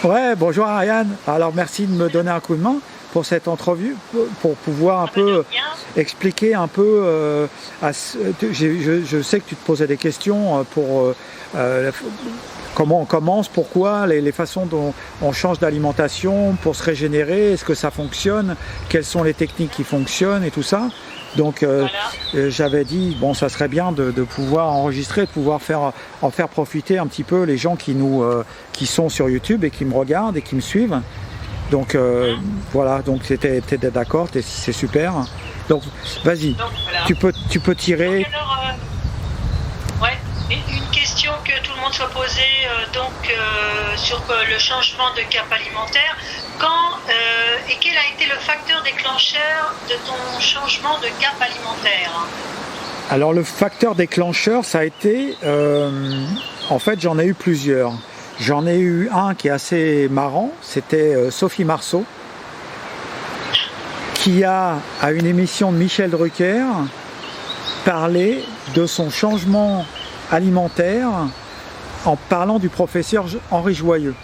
Ouais, bonjour Ariane. Alors merci de me donner un coup de main pour cette entrevue, pour pouvoir un peu expliquer un peu. Je sais que tu te posais des questions pour comment on commence, pourquoi, les façons dont on change d'alimentation pour se régénérer, est-ce que ça fonctionne, quelles sont les techniques qui fonctionnent et tout ça. Donc j'avais dit, bon, ça serait bien de pouvoir enregistrer, de pouvoir en faire profiter un petit peu les gens qui sont sur YouTube et qui me regardent et qui me suivent. Donc voilà, donc t'es d'accord, c'est super. Donc vas-y, voilà. tu peux tirer. Donc, alors, ouais, une question que tout le monde soit posée sur le changement de cap alimentaire. Quand et quel a été le facteur déclencheur de ton changement de cap alimentaire? Alors le facteur déclencheur, ça a été, en fait j'en ai eu plusieurs. J'en ai eu un qui est assez marrant, c'était Sophie Marceau, qui à une émission de Michel Drucker, parlé de son changement alimentaire en parlant du professeur Henri Joyeux,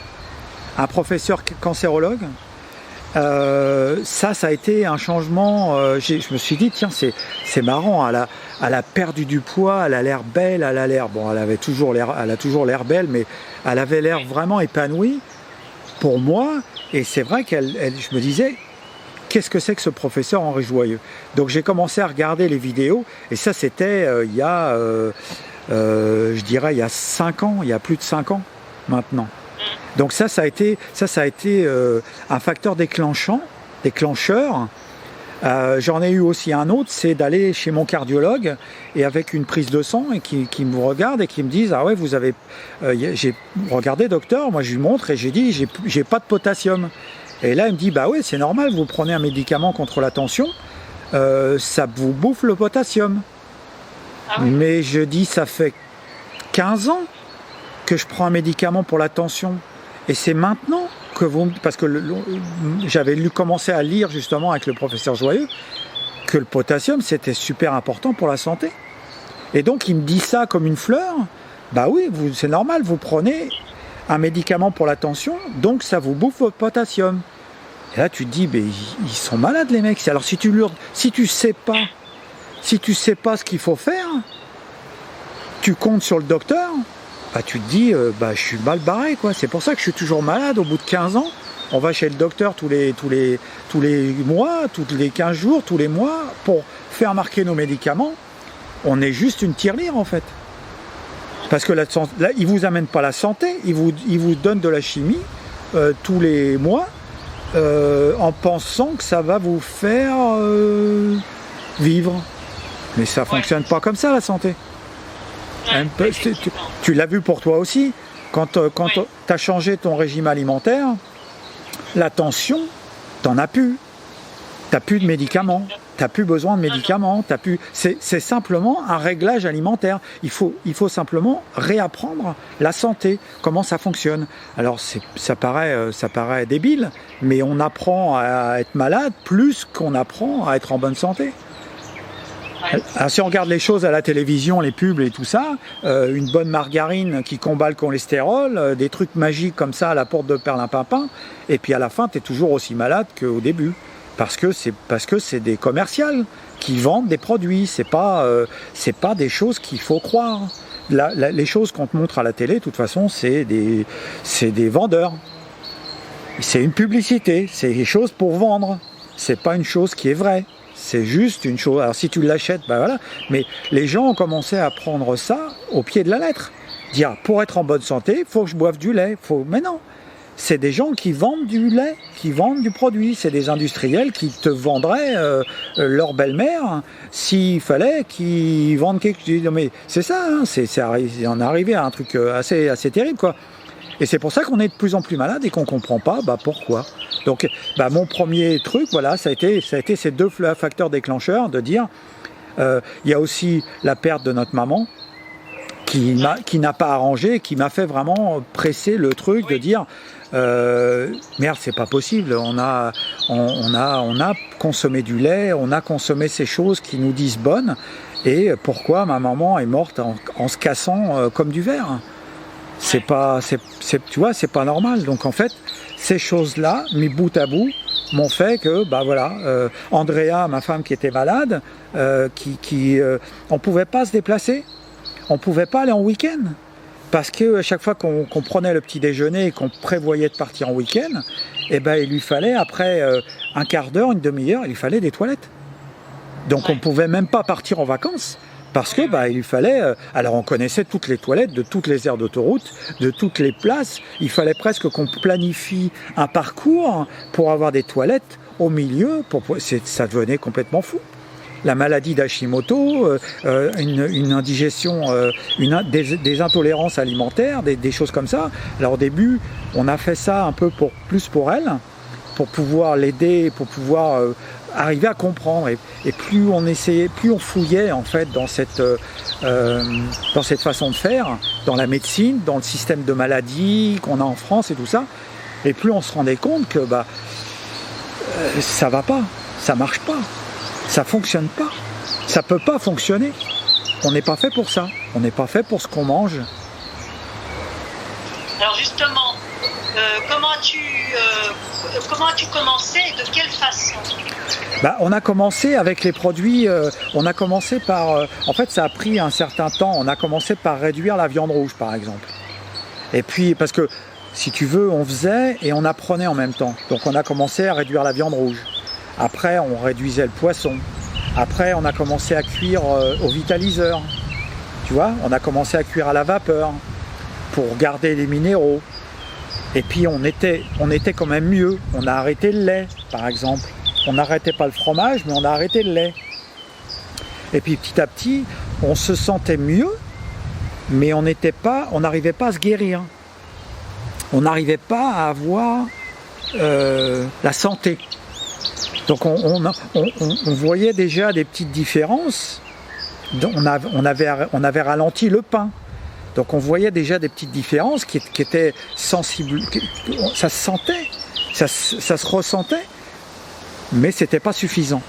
un professeur cancérologue. Ça a été un changement. Je me suis dit, tiens, c'est marrant. Elle a perdu du poids, elle a l'air belle, elle a toujours l'air belle, mais elle avait l'air vraiment épanouie pour moi. Et c'est vrai je me disais, qu'est-ce que c'est que ce professeur Henri Joyeux? Donc j'ai commencé à regarder les vidéos, et ça c'était il y a, je dirais, il y a 5 ans, il y a plus de 5 ans maintenant. Donc ça a été un facteur déclencheur. J'en ai eu aussi un autre, c'est d'aller chez mon cardiologue et avec une prise de sang et qui me regarde et qui me disent, ah ouais, vous avez, j'ai regardé docteur, moi je lui montre et j'ai dit, j'ai pas de potassium. Et là il me dit, bah oui, c'est normal, vous prenez un médicament contre la tension, ça vous bouffe le potassium. Ah oui. Mais je dis, ça fait 15 ans que je prends un médicament pour la tension. Et c'est maintenant que parce que j'avais commencé à lire justement avec le professeur Joyeux que le potassium c'était super important pour la santé. Et donc il me dit ça comme une fleur. Bah oui, c'est normal, vous prenez un médicament pour la tension, donc ça vous bouffe votre potassium. Et là tu te dis, mais ils sont malades les mecs. Alors si tu sais pas ce qu'il faut faire, tu comptes sur le docteur. Bah, tu te dis, je suis mal barré, quoi. C'est pour ça que je suis toujours malade au bout de 15 ans. On va chez le docteur tous les mois, tous les 15 jours, tous les mois, pour faire marquer nos médicaments. On est juste une tirelire, en fait. Parce que là, ils ne vous amènent pas la santé, ils vous donnent de la chimie tous les mois en pensant que ça va vous faire vivre. Mais ça ne fonctionne pas comme ça, la santé. Tu l'as vu pour toi aussi, quand tu as changé ton régime alimentaire, la tension, tu n'en as plus. Tu n'as plus de médicaments, tu n'as plus besoin de médicaments, c'est simplement un réglage alimentaire. Il faut simplement réapprendre la santé, comment ça fonctionne. Alors ça paraît débile, mais on apprend à être malade plus qu'on apprend à être en bonne santé. Alors, si on regarde les choses à la télévision, les pubs et tout ça, une bonne margarine qui combat le cholestérol, des trucs magiques comme ça à la porte de Perlimpinpin, et puis à la fin, tu es toujours aussi malade qu'au début. Parce que c'est des commerciales qui vendent des produits, c'est pas des choses qu'il faut croire. Les choses qu'on te montre à la télé, de toute façon, c'est des vendeurs. C'est une publicité, c'est des choses pour vendre. C'est pas une chose qui est vraie. C'est juste une chose. Alors si tu l'achètes, ben voilà. Mais les gens ont commencé à prendre ça au pied de la lettre. Dire, pour être en bonne santé, il faut que je boive du lait. Mais non. C'est des gens qui vendent du lait, qui vendent du produit. C'est des industriels qui te vendraient leur belle-mère s'il fallait qu'ils vendent quelque chose. Mais c'est ça, hein, on est arrivé à un truc assez terrible, quoi. Et c'est pour ça qu'on est de plus en plus malade et qu'on ne comprend pas pourquoi. Donc mon premier truc, voilà, ça a été ces deux facteurs déclencheurs de dire il y a aussi la perte de notre maman qui n'a pas arrangé, qui m'a fait vraiment presser le truc de dire merde, c'est pas possible, on a consommé du lait, on a consommé ces choses qui nous disent bonnes, et pourquoi ma maman est morte en se cassant comme du verre? Tu vois, c'est pas normal. Donc en fait, ces choses-là, mis bout à bout, m'ont fait que, Andrea, ma femme qui était malade, on pouvait pas se déplacer, on pouvait pas aller en week-end. Parce que à chaque fois qu'on prenait le petit déjeuner et qu'on prévoyait de partir en week-end, il lui fallait, après un quart d'heure, une demi-heure, il lui fallait des toilettes. Donc on ne pouvait même pas partir en vacances parce que il lui fallait... alors on connaissait toutes les toilettes de toutes les aires d'autoroute, de toutes les places. Il fallait presque qu'on planifie un parcours pour avoir des toilettes au milieu. Ça devenait complètement fou. La maladie d'Hashimoto, une indigestion, des intolérances alimentaires, des choses comme ça. Alors au début, on a fait ça un peu plus pour elle, pour pouvoir l'aider, pour pouvoir arriver à comprendre. Et plus on essayait, plus on fouillait en fait dans cette façon de faire, dans la médecine, dans le système de maladies qu'on a en France et tout ça, et plus on se rendait compte que ça va pas, ça marche pas. Ça fonctionne pas. Ça peut pas fonctionner. On n'est pas fait pour ça. On n'est pas fait pour ce qu'on mange. Alors justement, comment as-tu commencé et de quelle façon ? On a commencé avec les produits. On a commencé par. En fait, ça a pris un certain temps. On a commencé par réduire la viande rouge, par exemple. Et puis, parce que si tu veux, on faisait et on apprenait en même temps. Donc, on a commencé à réduire la viande rouge. Après, on réduisait le poisson. Après, on a commencé à cuire au vitaliseur. Tu vois, on a commencé à cuire à la vapeur pour garder les minéraux. Et puis, on était quand même mieux. On a arrêté le lait, par exemple. On n'arrêtait pas le fromage, mais on a arrêté le lait. Et puis, petit à petit, on se sentait mieux, mais on n'arrivait pas à se guérir. On n'arrivait pas à avoir la santé. Donc on voyait déjà des petites différences. On avait ralenti le pain. Donc on voyait déjà des petites différences qui étaient sensibles. Ça se sentait, ça se ressentait, mais c'était pas suffisant.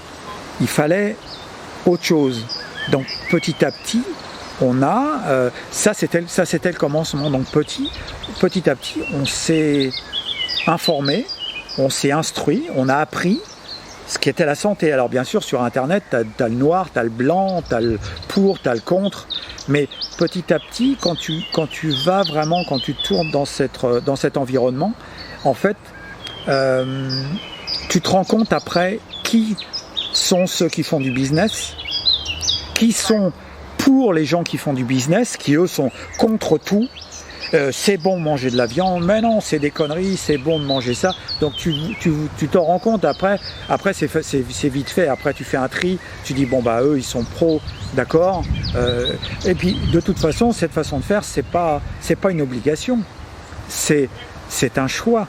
Il fallait autre chose. Donc petit à petit, ça c'était le commencement. Donc petit à petit, on s'est informé, on s'est instruit, on a appris ce qui était la santé. Alors bien sûr, sur Internet, tu as le noir, tu as le blanc, tu as le pour, tu as le contre. Mais petit à petit, quand tu vas vraiment, quand tu tournes dans cet environnement, en fait, tu te rends compte après qui sont ceux qui font du business, qui sont pour les gens qui font du business, qui eux sont contre tout. C'est bon de manger de la viande, mais non, c'est des conneries, c'est bon de manger ça. Donc tu t'en rends compte après c'est vite fait. Après tu fais un tri, tu dis eux ils sont pros, d'accord. Et puis de toute façon cette façon de faire c'est pas une obligation, c'est un choix.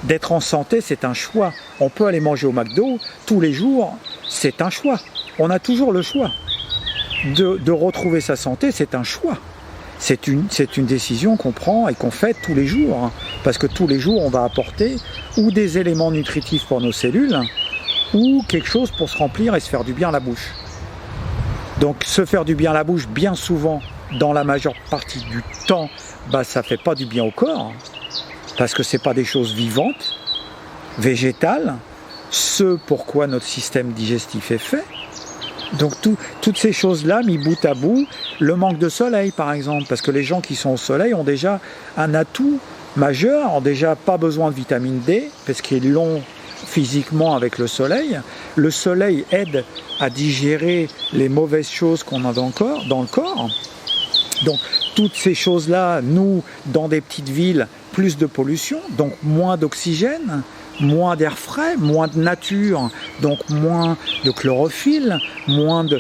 D'être en santé c'est un choix. On peut aller manger au McDo tous les jours, c'est un choix. On a toujours le choix de retrouver sa santé, c'est un choix. C'est une décision qu'on prend et qu'on fait tous les jours. Hein, parce que tous les jours, on va apporter ou des éléments nutritifs pour nos cellules, ou quelque chose pour se remplir et se faire du bien à la bouche. Donc se faire du bien à la bouche, bien souvent, dans la majeure partie du temps, ça ne fait pas du bien au corps. Parce que ce n'est pas des choses vivantes, végétales, ce pourquoi notre système digestif est fait. Donc toutes ces choses-là, mis bout à bout, le manque de soleil par exemple, parce que les gens qui sont au soleil ont déjà un atout majeur, ont déjà pas besoin de vitamine D, parce qu'ils l'ont physiquement avec le soleil. Le soleil aide à digérer les mauvaises choses qu'on a dans le corps. Donc toutes ces choses-là, nous, dans des petites villes, plus de pollution, donc moins d'oxygène, moins d'air frais, moins de nature, donc moins de chlorophylle, moins de...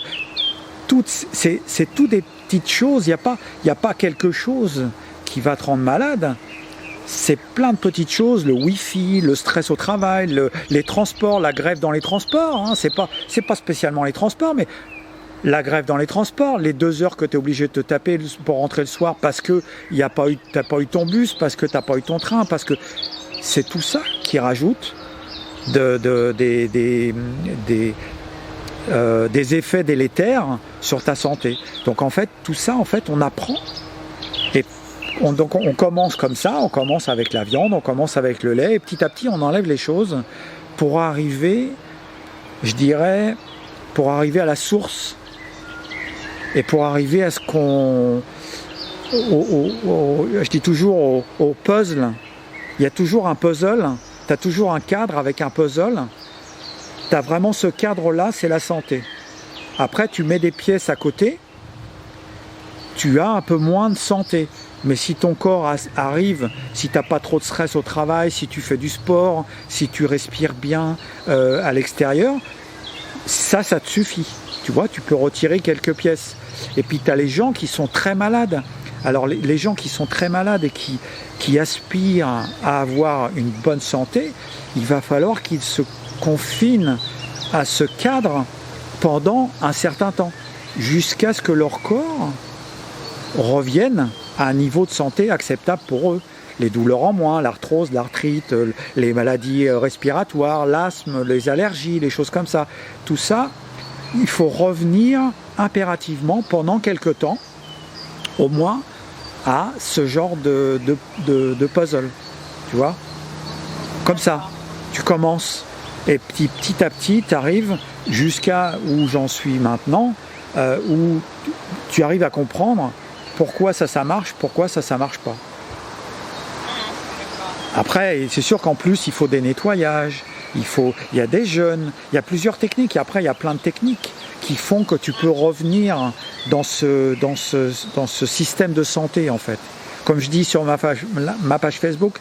C'est tout des petites choses, il n'y a pas quelque chose qui va te rendre malade. C'est plein de petites choses, le wifi, le stress au travail, les transports, la grève dans les transports, hein, c'est pas spécialement les transports, mais la grève dans les transports, les 2 heures que tu es obligé de te taper pour rentrer le soir parce que tu n'as pas eu ton bus, parce que tu n'as pas eu ton train, parce que c'est tout ça qui rajoute des effets délétères sur ta santé. Donc en fait, tout ça, on apprend. Et Donc on commence comme ça, on commence avec la viande, on commence avec le lait, et petit à petit on enlève les choses pour arriver, je dirais, pour arriver à la source et pour arriver à ce qu'on... je dis toujours au puzzle. Il y a toujours un puzzle, tu as toujours un cadre avec un puzzle. Tu as vraiment ce cadre-là, c'est la santé. Après, tu mets des pièces à côté, tu as un peu moins de santé. Mais si ton corps arrive, si tu n'as pas trop de stress au travail, si tu fais du sport, si tu respires bien à l'extérieur, ça te suffit. Tu vois, tu peux retirer quelques pièces. Et puis tu as les gens qui sont très malades. Alors les gens qui sont très malades et qui aspirent à avoir une bonne santé, il va falloir qu'ils se confinent à ce cadre pendant un certain temps, jusqu'à ce que leur corps revienne à un niveau de santé acceptable pour eux. Les douleurs en moins, l'arthrose, l'arthrite, les maladies respiratoires, l'asthme, les allergies, les choses comme ça. Tout ça, il faut revenir impérativement pendant quelque temps, au moins, à ce genre de puzzle. Tu vois ? Comme ça, tu commences. Et petit à petit, tu arrives jusqu'à où j'en suis maintenant, où tu arrives à comprendre pourquoi ça marche, pourquoi ça marche pas. Après, c'est sûr qu'en plus, il faut des nettoyages, il y a des jeûnes, il y a plusieurs techniques, et après, il y a plein de techniques qui font que tu peux revenir dans ce système de santé, en fait. Comme je dis sur ma page Facebook,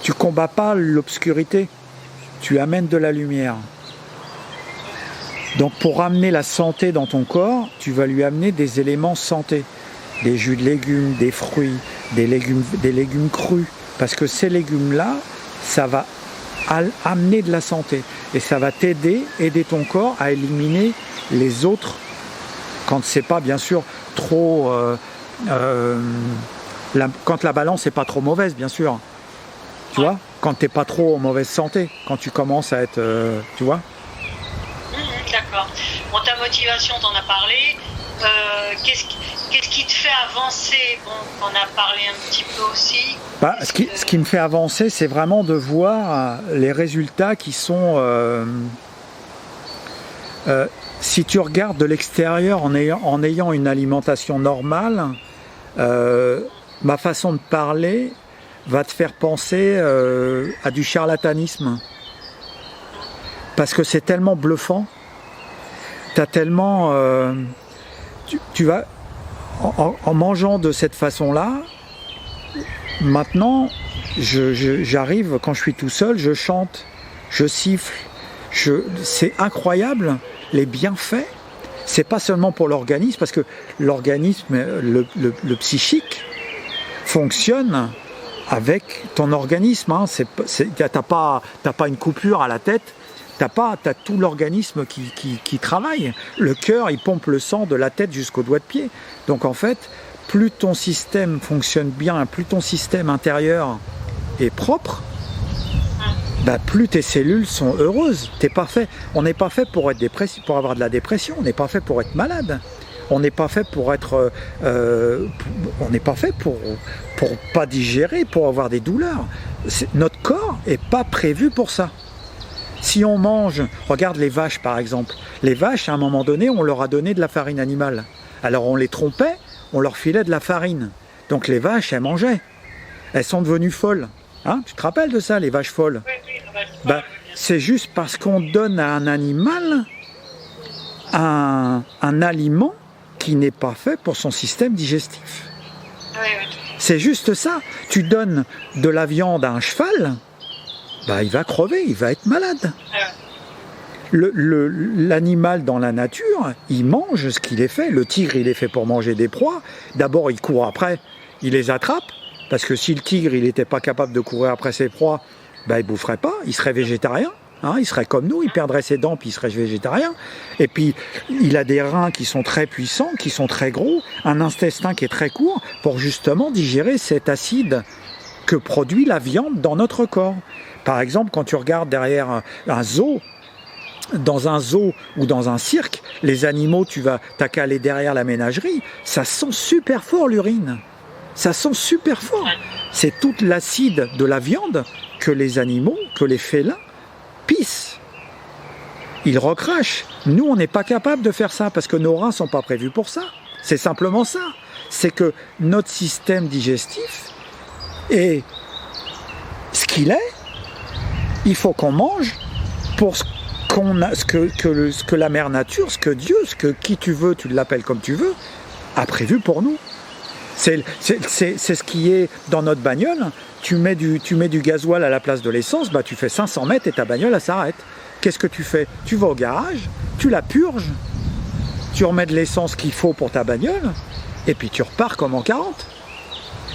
tu combats pas l'obscurité, tu amènes de la lumière. Donc pour amener la santé dans ton corps, tu vas lui amener des éléments santé, des jus de légumes, des fruits, des légumes crus, parce que ces légumes-là, ça va amener de la santé et ça va aider ton corps à éliminer les autres, quand c'est pas bien sûr trop, quand la balance n'est pas trop mauvaise, bien sûr, tu vois, quand t'es pas trop en mauvaise santé, quand tu commences à être, tu vois. D'accord. Bon, ta motivation, t'en as parlé. Qu'est-ce qui te fait avancer? Bon, on a parlé un petit peu aussi. Ce qui me fait avancer, c'est vraiment de voir les résultats qui sont... si tu regardes de l'extérieur en ayant une alimentation normale, ma façon de parler va te faire penser à du charlatanisme. Parce que c'est tellement bluffant. T'as tellement... tu vas... En mangeant de cette façon-là, maintenant, j'arrive, quand je suis tout seul, je chante, je siffle. C'est incroyable, les bienfaits. C'est pas seulement pour l'organisme, parce que l'organisme, le psychique, fonctionne avec ton organisme. Hein. T'as pas une coupure à la tête. T'as tout l'organisme qui travaille. Le cœur, il pompe le sang de la tête jusqu'au doigt de pied. Donc en fait, plus ton système fonctionne bien, plus ton système intérieur est propre, plus tes cellules sont heureuses. On n'est pas fait pour être dépressif, pour avoir de la dépression. On n'est pas fait pour être malade. On n'est pas fait pour être... on n'est pas fait pour pas digérer, pour avoir des douleurs. Notre corps n'est pas prévu pour ça. Si on mange, regarde les vaches par exemple. Les vaches, à un moment donné, on leur a donné de la farine animale. Alors on les trompait, on leur filait de la farine. Donc les vaches, elles mangeaient. Elles sont devenues folles. Hein, tu te rappelles de ça, les vaches folles? Oui, c'est juste parce qu'on donne à un animal un aliment qui n'est pas fait pour son système digestif. C'est juste ça. Tu donnes de la viande à un cheval, il va crever, il va être malade. L'animal dans la nature, il mange ce qu'il est fait. Le tigre, il est fait pour manger des proies. D'abord, il court après, il les attrape. Parce que si le tigre, il n'était pas capable de courir après ses proies, il ne boufferait pas, il serait végétarien. Hein, il serait comme nous, il perdrait ses dents, puis il serait végétarien. Et puis, il a des reins qui sont très puissants, qui sont très gros, un intestin qui est très court, pour justement digérer cet acide que produit la viande dans notre corps. Par exemple, quand tu regardes derrière un zoo, dans un zoo ou dans un cirque, les animaux, t'as qu'à aller derrière la ménagerie, ça sent super fort l'urine. Ça sent super fort. C'est toute l'acide de la viande que les animaux, que les félins pissent. Ils recrachent. Nous, on n'est pas capable de faire ça parce que nos reins ne sont pas prévus pour ça. C'est simplement ça. C'est que notre système digestif est ce qu'il est. Il faut qu'on mange pour ce que la mère nature, ce que Dieu, qui tu veux, tu l'appelles comme tu veux, a prévu pour nous. C'est ce qui est dans notre bagnole. Tu mets du gasoil à la place de l'essence, bah tu fais 500 mètres et ta bagnole elle s'arrête. Qu'est-ce que tu fais? Tu vas au garage, tu la purges, tu remets de l'essence qu'il faut pour ta bagnole et puis tu repars comme en 40.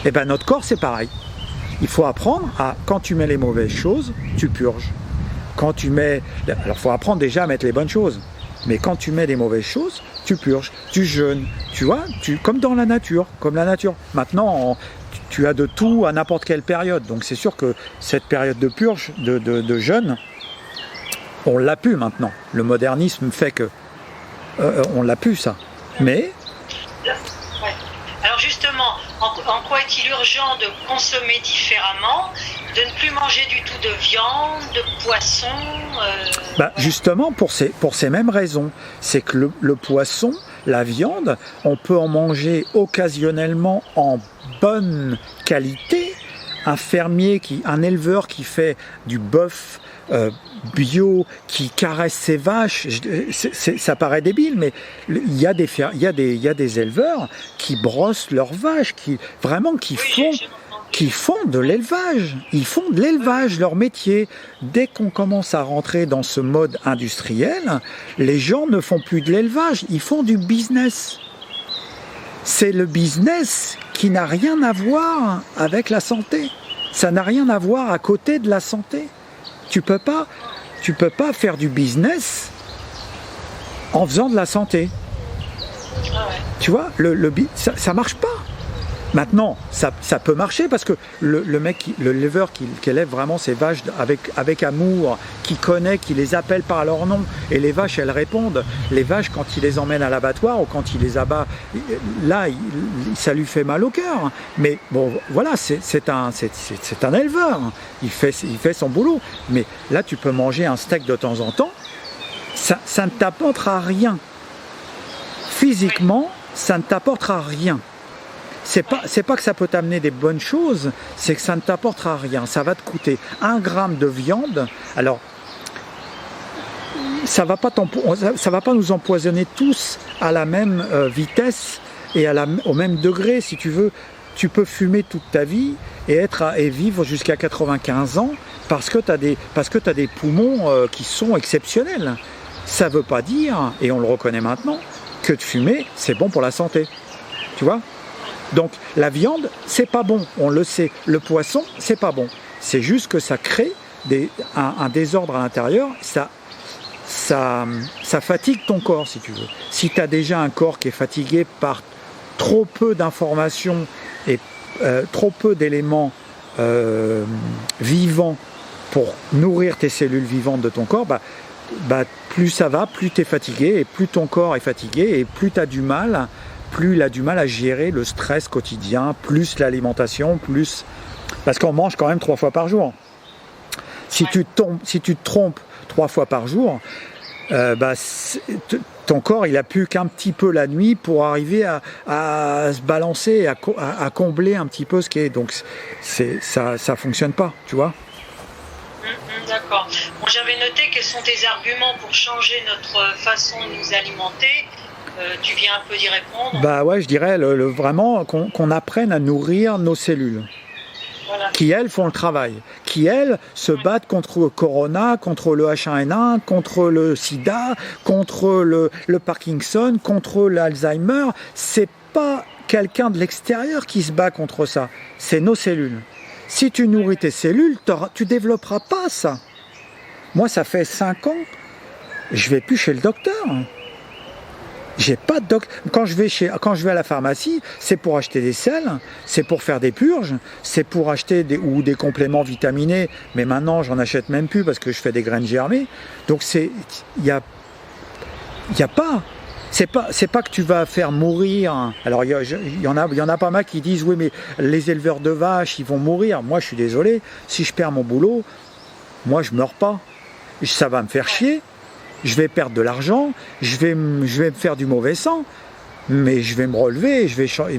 Et ben notre corps c'est pareil. Il faut apprendre à, quand tu mets les mauvaises choses, tu purges. Alors il faut apprendre déjà à mettre les bonnes choses. Mais quand tu mets des mauvaises choses, tu purges, tu jeûnes, tu vois, comme dans la nature, Maintenant, tu as de tout à n'importe quelle période. Donc c'est sûr que cette période de purge, de jeûne, on l'a pu maintenant. Le modernisme fait que on l'a pu ça. Mais... Ouais. Alors justement, en quoi est-il urgent de consommer différemment, de ne plus manger du tout de viande, de poisson Justement, pour ces mêmes raisons. C'est que le poisson, la viande, on peut en manger occasionnellement en bonne qualité. Un éleveur qui fait du bœuf bio, qui caresse ses vaches, ça paraît débile, mais il y a des éleveurs qui brossent leurs vaches, qui font de l'élevage. Ils font de l'élevage, leur métier. Dès qu'on commence à rentrer dans ce mode industriel, les gens ne font plus de l'élevage, ils font du business. C'est le business qui n'a rien à voir avec la santé. Ça n'a rien à voir à côté de la santé. Tu peux pas faire du business en faisant de la santé. Tu vois, ça marche pas. Maintenant, ça peut marcher parce que l'éleveur qui élève vraiment ses vaches avec amour, qui connaît, qui les appelle par leur nom, et les vaches, elles répondent. Les vaches, quand il les emmène à l'abattoir ou quand il les abat, là, ça lui fait mal au cœur. Mais bon, voilà, c'est un éleveur. Il fait son boulot. Mais là, tu peux manger un steak de temps en temps. Ça ne t'apportera rien. Physiquement, ça ne t'apportera rien. C'est pas que ça peut t'amener des bonnes choses, c'est que ça ne t'apportera rien. Ça va te coûter 1 gramme de viande. Alors, ça va pas nous empoisonner tous à la même vitesse et au même degré, si tu veux. Tu peux fumer toute ta vie et vivre jusqu'à 95 ans parce que tu as des poumons qui sont exceptionnels. Ça veut pas dire, et on le reconnaît maintenant, que de fumer, c'est bon pour la santé. Tu vois ? Donc la viande, c'est pas bon, on le sait. Le poisson, c'est pas bon. C'est juste que ça crée un désordre à l'intérieur, ça fatigue ton corps, si tu veux. Si tu as déjà un corps qui est fatigué par trop peu d'informations et trop peu d'éléments vivants pour nourrir tes cellules vivantes de ton corps, plus ça va, plus tu es fatigué, et plus ton corps est fatigué, et plus tu as du mal... plus il a du mal à gérer le stress quotidien, plus l'alimentation, plus... Parce qu'on mange quand même 3 fois par jour. Si tu te trompes 3 fois par jour, ton corps, il a plus qu'un petit peu la nuit pour arriver à se balancer, à combler un petit peu ce qui est... Donc ça fonctionne pas, tu vois. D'accord. Bon, j'avais noté quels sont tes arguments pour changer notre façon de nous alimenter. Tu viens un peu d'y répondre. Ouais, je dirais vraiment qu'on apprenne à nourrir nos cellules. Voilà. Qui, elles, font le travail. Qui, elles, se battent contre le corona, contre le H1N1, contre le sida, contre le Parkinson, contre l'Alzheimer. C'est pas quelqu'un de l'extérieur qui se bat contre ça. C'est nos cellules. Si tu nourris tes cellules, tu développeras pas ça. Moi, ça fait 5 ans, je vais plus chez le docteur. J'ai pas de quand je vais à la pharmacie, c'est pour acheter des sels, c'est pour faire des purges, c'est pour acheter des compléments vitaminés, mais maintenant j'en achète même plus parce que je fais des graines germées. Donc il y a pas C'est pas que tu vas faire mourir. Alors il y en a pas mal qui disent oui, mais les éleveurs de vaches ils vont mourir. Moi je suis désolé, si je perds mon boulot, moi je meurs pas. Ça va me faire chier. Je vais perdre de l'argent, je vais me faire du mauvais sang, mais je vais me relever.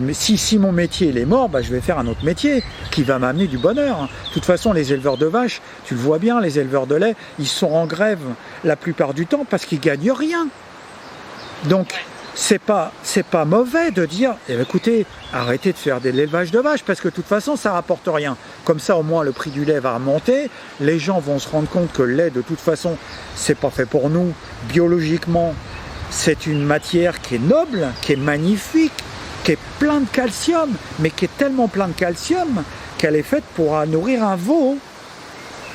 Mais si mon métier il est mort, bah, je vais faire un autre métier qui va m'amener du bonheur. De toute façon, les éleveurs de vaches, tu le vois bien, les éleveurs de lait, ils sont en grève la plupart du temps parce qu'ils gagnent rien. Donc, c'est pas mauvais de dire, écoutez, arrêtez de faire de l'élevage de vaches parce que de toute façon, ça rapporte rien. Comme ça, au moins, le prix du lait va remonter. Les gens vont se rendre compte que le lait, de toute façon, c'est pas fait pour nous. Biologiquement, c'est une matière qui est noble, qui est magnifique, qui est plein de calcium, mais qui est tellement plein de calcium qu'elle est faite pour nourrir un veau.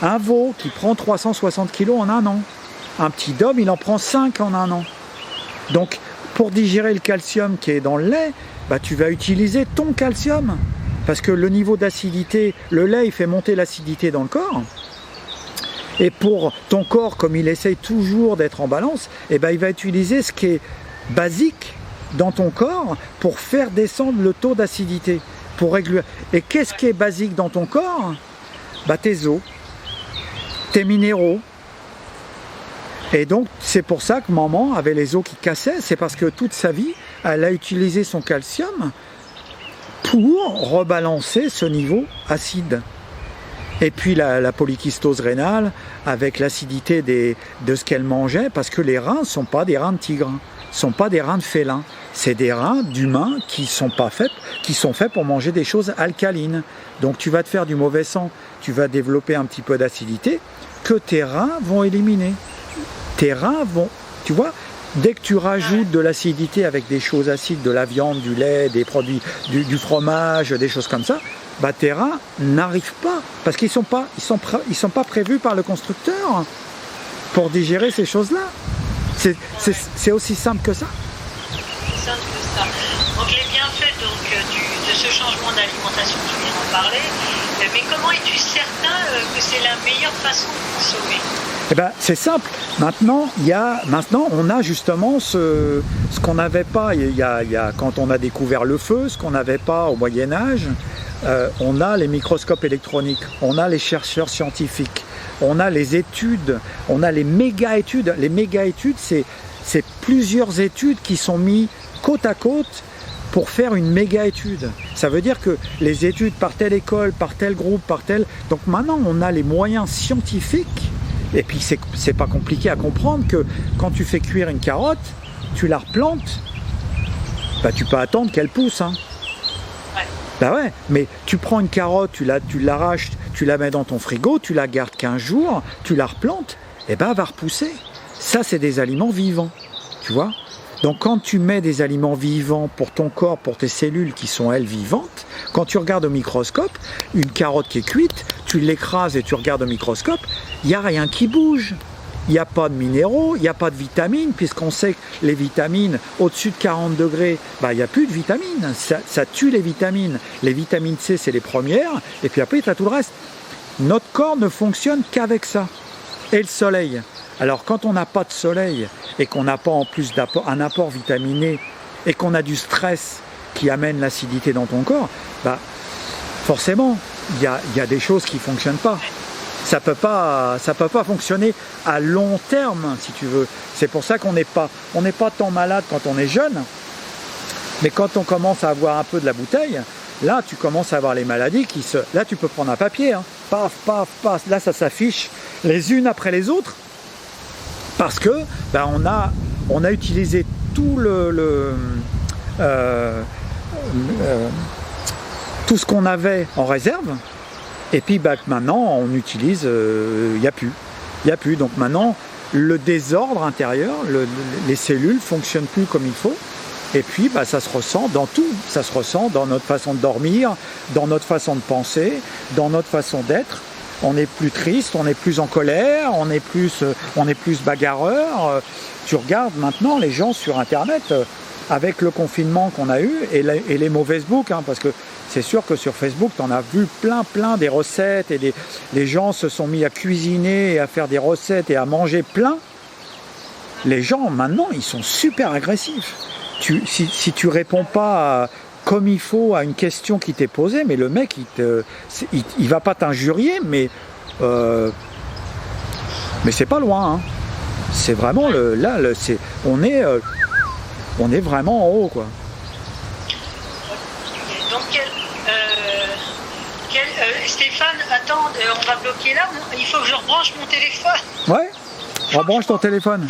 Un veau qui prend 360 kilos en un an. Un petit dôme, il en prend 5 en un an. Donc, pour digérer le calcium qui est dans le lait, bah, tu vas utiliser ton calcium. Parce que le niveau d'acidité, le lait, il fait monter l'acidité dans le corps. Et pour ton corps, comme il essaye toujours d'être en balance, eh ben, il va utiliser ce qui est basique dans ton corps pour faire descendre le taux d'acidité. Pour réguler. Et qu'est-ce qui est basique dans ton corps? Bah, tes os, tes minéraux. Et donc, c'est pour ça que maman avait les os qui cassaient, c'est parce que toute sa vie, elle a utilisé son calcium pour rebalancer ce niveau acide. Et puis la polykystose rénale, avec l'acidité de ce qu'elle mangeait, parce que les reins ne sont pas des reins de tigre, ne sont pas des reins de félin, c'est des reins d'humains qui sont faits pour manger des choses alcalines. Donc tu vas te faire du mauvais sang, tu vas développer un petit peu d'acidité, que tes reins vont éliminer. Tes reins vont, tu vois, dès que tu rajoutes de l'acidité avec des choses acides, de la viande, du lait, des produits, du fromage, des choses comme ça, bah tes reins n'arrivent pas, parce qu'ils sont pas prévus par le constructeur pour digérer ces choses-là. C'est aussi simple que ça. C'est simple que ça. Donc les bienfaits de ce changement d'alimentation, tu viens d'en parler, mais comment es-tu certain que c'est la meilleure façon de consommer? Eh ben, c'est simple. Maintenant, on a justement ce qu'on n'avait pas. Quand on a découvert le feu, ce qu'on n'avait pas au Moyen Âge, on a les microscopes électroniques, on a les chercheurs scientifiques, on a les études, on a les méga-études. Les méga-études, c'est plusieurs études qui sont mises côte à côte pour faire une méga-étude. Ça veut dire que les études par telle école, par tel groupe, par tel... Donc maintenant, on a les moyens scientifiques. Et puis c'est pas compliqué à comprendre que quand tu fais cuire une carotte, tu la replantes, bah tu peux attendre qu'elle pousse. Hein. Ouais. Bah ouais, mais tu prends une carotte, tu l'arraches, tu la mets dans ton frigo, tu la gardes 15 jours, tu la replantes, et ben elle va repousser. Ça c'est des aliments vivants, tu vois. Donc quand tu mets des aliments vivants pour ton corps, pour tes cellules qui sont elles vivantes, quand tu regardes au microscope, une carotte qui est cuite, tu l'écrases et tu regardes au microscope, il n'y a rien qui bouge. Il n'y a pas de minéraux, il n'y a pas de vitamines, puisqu'on sait que les vitamines, au-dessus de 40 degrés, bah, il n'y a plus de vitamines. Ça tue les vitamines. Les vitamines C, c'est les premières, et puis après, tu as tout le reste. Notre corps ne fonctionne qu'avec ça. Et le soleil. Alors, quand on n'a pas de soleil, et qu'on n'a pas en plus un apport vitaminé, et qu'on a du stress qui amène l'acidité dans ton corps, bah, forcément, il y a des choses qui ne fonctionnent pas. Ça peut pas fonctionner à long terme, si tu veux. C'est pour ça qu'on n'est pas tant malade quand on est jeune, mais quand on commence à avoir un peu de la bouteille, là, tu commences à avoir les maladies là, tu peux prendre un papier, hein. Paf, paf, paf, là, ça s'affiche les unes après les autres, parce que ben, on a utilisé tout tout ce qu'on avait en réserve. Et puis bah, maintenant, on utilise, il n'y a plus. Donc maintenant, le désordre intérieur, les cellules ne fonctionnent plus comme il faut. Et puis, bah, ça se ressent dans tout. Ça se ressent dans notre façon de dormir, dans notre façon de penser, dans notre façon d'être. On est plus triste, on est plus en colère, on est plus bagarreur. Tu regardes maintenant les gens sur Internet, avec le confinement qu'on a eu, et les mauvaises boucs, hein, parce que c'est sûr que sur Facebook, tu en as vu plein des recettes, et les gens se sont mis à cuisiner et à faire des recettes et à manger plein. les gens maintenant ils sont super agressifs. Si tu réponds pas comme il faut à une question qui t'est posée, mais le mec il va pas t'injurier, mais c'est pas loin. Hein. C'est vraiment on est vraiment en haut quoi. Donc Stéphane, attends, on va bloquer là. Il faut que je rebranche mon téléphone. Ouais, rebranche ton téléphone.